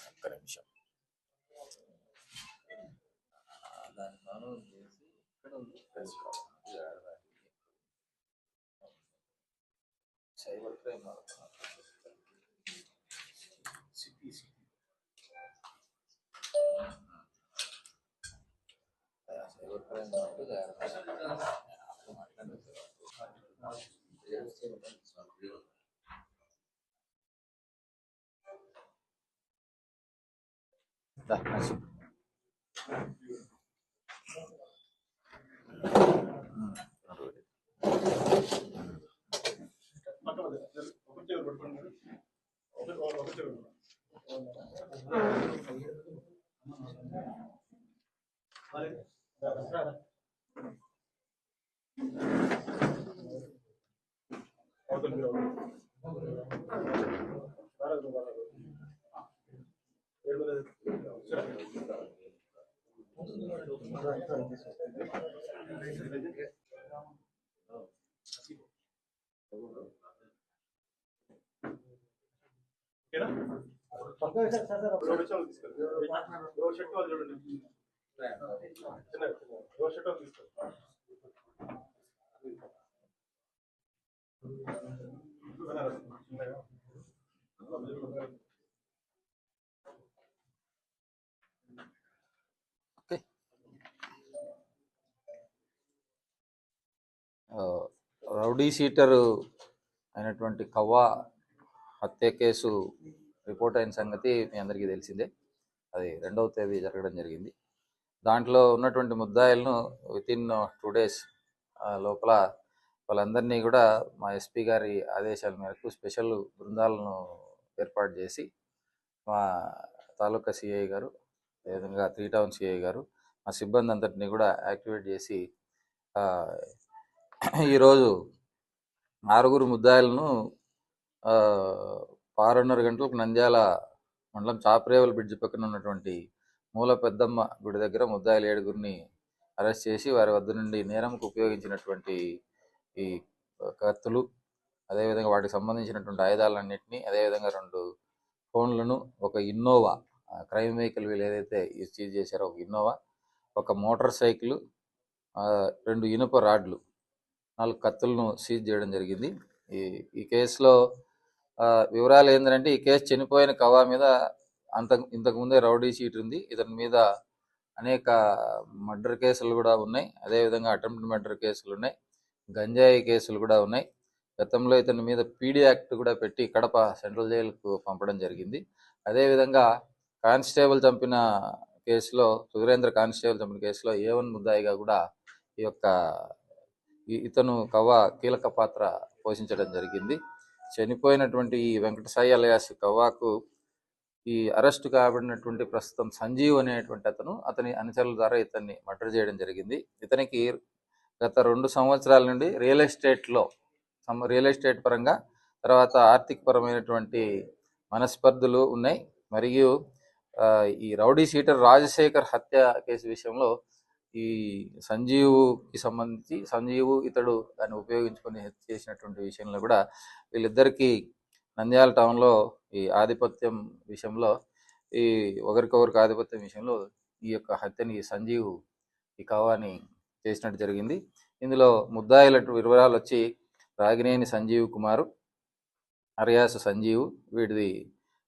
ఒక్క నిమిషం. దాన్ని ఫాలో చేసి ఇక్కడ cyber crime cyber crime rowdy sheeter అయినటువంటి కవ్వా హత్య కేసు రిపోర్ట్ అయిన సంగతి మీ అందరికీ తెలిసిందే. అది 2వ తేదీ జరగడం జరిగింది. దాంట్లో ఉన్నటువంటి ముద్దాయిలను వితిన్ 2 days లోపల వాళ్ళందరినీ కూడా మా ఎస్పీ గారి ఆదేశాల మేరకు స్పెషల్ బృందాలను ఏర్పాటు చేసి మా తాలూకా సిఐ గారు, అదేవిధంగా 3 Town సిఐ గారు, మా సిబ్బంది అంతటినీ కూడా యాక్టివేట్ చేసి ఈరోజు 6 ముద్దాయిలను 6:30 గంటలకు నంద్యాల మండలం చాపరేవల్ బ్రిడ్జ్ పక్కన ఉన్నటువంటి మూల పెద్దమ్మ గుడి దగ్గర ముద్దాయిలు 7 అరెస్ట్ చేసి వారి వద్ద నుండి నేరంకు ఉపయోగించినటువంటి ఈ కత్తులు, అదేవిధంగా వాటికి సంబంధించినటువంటి ఆయుధాలన్నింటినీ, అదేవిధంగా 2 ఫోన్లను, ఒక ఇన్నోవా క్రైమ్ వెహికల్ వీళ్ళు ఏదైతే సీజ్ చేశారో ఒక ఇన్నోవా, ఒక మోటార్ సైకిల్, 2 ఇనుప రాడ్లు, 4 కత్తులను సీజ్ చేయడం జరిగింది. ఈ కేసులో వివరాలు ఏంటంటే, ఈ కేసు చనిపోయిన కవ్వా మీద ఇంతకుముందే రౌడీ షీట్ ఉంది. ఇతని మీద అనేక మర్డర్ కేసులు కూడా ఉన్నాయి, అదేవిధంగా అటెంప్ట్ మర్డర్ కేసులు ఉన్నాయి, గంజాయి కేసులు కూడా ఉన్నాయి. గతంలో ఇతని మీద పీడీ యాక్ట్ కూడా పెట్టి కడప సెంట్రల్ జైలుకు పంపడం జరిగింది. అదేవిధంగా కానిస్టేబుల్ చంపిన కేసులో, సురేంద్ర కానిస్టేబుల్ చంపిన కేసులో A1 ముద్దాయిగా కూడా ఇతను కవ్వ కీలక పాత్ర పోషించడం జరిగింది. చనిపోయినటువంటి ఈ వెంకటసాయి అలియాస్ కవ్వాకు ఈ అరెస్టు కాబడినటువంటి ప్రస్తుతం సంజీవ్ అనేటువంటి అతని అనుచరుల ద్వారా ఇతన్ని మర్డర్ చేయడం జరిగింది. ఇతనికి గత 2 సంవత్సరాల నుండి రియల్ ఎస్టేట్ పరంగా, తర్వాత ఆర్థిక పరమైనటువంటి మనస్పర్ధలు ఉన్నాయి. మరియు ఈ రౌడీ షీటర్ రాజశేఖర్ హత్య కేసు విషయంలో ఈ సంజీవుకి సంబంధించి ఇతడు దాన్ని ఉపయోగించుకొని చేసినటువంటి విషయంలో కూడా వీళ్ళిద్దరికీ నంద్యాల టౌన్లో ఈ ఆధిపత్యం విషయంలో, ఈ ఒకరికొకరికి ఆధిపత్యం విషయంలో ఈ యొక్క హత్యని సంజీవ్ ఈ కవ్వాని చేసినట్టు జరిగింది. ఇందులో ముద్దాయిల వివరాలు వచ్చి రాగినేని సంజీవ్ కుమారు, అరియాసు సంజీవ్, వీడిది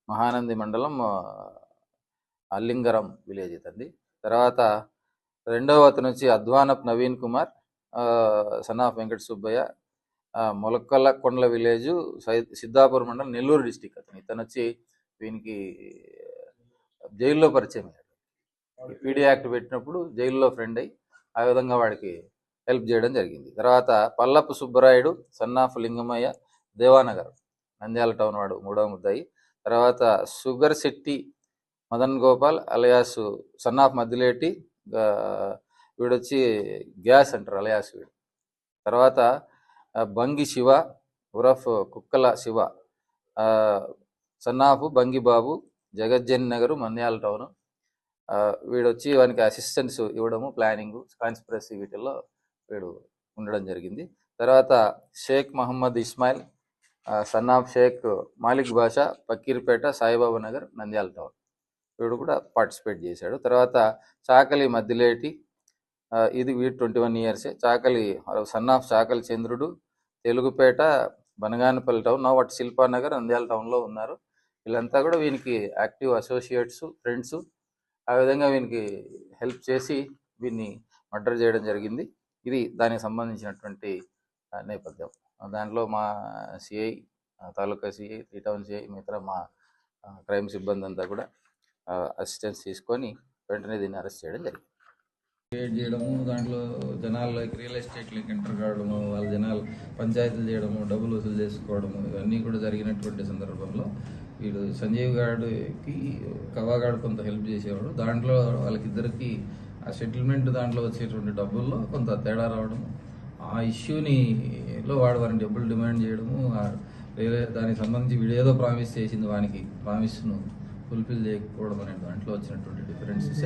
మహానంది మండలం అల్లింగరం విలేజ్ ఇతంది. తర్వాత 2వ అతను వచ్చి అద్వానప్ నవీన్ కుమార్, సన్ ఆఫ్ వెంకట సుబ్బయ్య, మొలకలకొండల విలేజు సిద్ధాపూర్ మండలం నెల్లూరు డిస్టిక్ ఇతను వచ్చి వీనికి జైల్లో పరిచయం అయ్యాడు. పీడీ యాక్ట్ పెట్టినప్పుడు జైల్లో ఫ్రెండ్ అయ్యి ఆ విధంగా వాడికి హెల్ప్ చేయడం జరిగింది. తర్వాత Pallapu Subbarayudu, son of Lingamaiah, Devanagar Nandyal town వాడు 3వ ముద్దాయి. తర్వాత Sugar Shetty Madan Gopal alias son of Maddileti, వీడొచ్చి గ్యాస్ అంటారు అలయాస్ వీడు. తర్వాత బంగి శివ ఉరఫ్ Kukkala Siva, son of Bangibabu, Jagajjan Nagar Nandyal town. వీడు వచ్చి వానికి అసిస్టెన్స్ ఇవ్వడము, ప్లానింగ్, కాన్స్పిరసీ వీటిల్లో వీడు ఉండడం జరిగింది. తర్వాత Sheikh Mohammad Ismail, son of Sheikh Malik Basha, Fakirpet, Saibaba Nagar, Nandyal town, వీడు కూడా పార్టిసిపేట్ చేశాడు. తర్వాత చాకలి మద్దిలేటి, ఇది వీడు 21 ఇయర్సే. చాకలి సన్ ఆఫ్ చాకలి చంద్రుడు, తెలుగుపేట, బనగానపల్లి టౌన్, నవ్వట్ శిల్పానగర్, నంద్యాల టౌన్లో ఉన్నారు. వీళ్ళంతా కూడా వీనికి యాక్టివ్ అసోసియేట్స్, ఫ్రెండ్స్. ఆ విధంగా వీనికి హెల్ప్ చేసి వీన్ని మర్డర్ చేయడం జరిగింది. ఇది దానికి సంబంధించినటువంటి నేపథ్యం. దాంట్లో మా సిఐ, తాలూకా సిఐ, 3 టౌన్ సిఐ, మిగతా మా క్రైమ్ సిబ్బంది అంతా కూడా అసిస్టెన్స్ తీసుకొని వెంటనే దీన్ని అరెస్ట్ చేయడం జరిగింది. క్రియేట్ చేయడము, దాంట్లో జనాలకి రియల్ ఎస్టేట్లకి ఎంటర్ కావడము, వాళ్ళ జనాలు పంచాయతీలు చేయడము, డబ్బులు వసూలు చేసుకోవడము, ఇవన్నీ కూడా జరిగినటువంటి సందర్భంలో వీడు సంజీవ్ గాడికి కవాగాడు కొంత హెల్ప్ చేసేవాడు. దాంట్లో వాళ్ళకిద్దరికి ఆ సెటిల్మెంట్ దాంట్లో వచ్చేటువంటి డబ్బుల్లో కొంత తేడా రావడము, ఆ ఇష్యూనిలో వాడిని డబ్బులు డిమాండ్ చేయడము, దానికి సంబంధించి వీడు ఏదో ప్రామిస్ చేసింది వానికి ప్రామిస్ను ఫుల్ఫిల్ చేయకపోవడం అనే దాంట్లో వచ్చినటువంటి డిఫరెన్సెస్.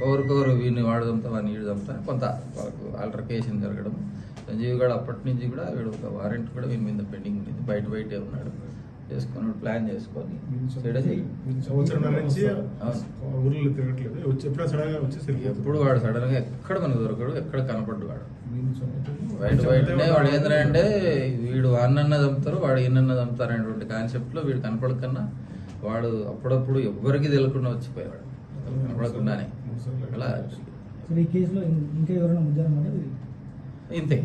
ఒకరికొకరు వీడిని వాడదంతా వాడిని ఈడదంతా కొంత వాళ్ళకు ఆల్టర్కేషన్ జరగడం. సంజీవ్ గారు అప్పటి నుంచి కూడా వీడు ఒక వారెంట్ కూడా వీని మీద పెండింగ్ ఉంది, బయటే ఉన్నాడు. చేసుకొని ప్లాన్ చేసుకొని ఎప్పుడు వాడు సడన్ గా ఎక్కడ మనకు దొరకడు, ఎక్కడ కనపడ్డు వాడు. బయటనే వాడు ఏంటంటే వీడు వాడినన్నా చంపుతారు, వాడు ఈయనన్నా చంపుతారు అనేటువంటి కాన్సెప్ట్ లో వీడు కనపడకన్నా వాడు అప్పుడప్పుడు ఎవ్వరికి తెలియకుండా వచ్చిపోయేవాడు, కనపడకుండానే. అలా ఇంతే.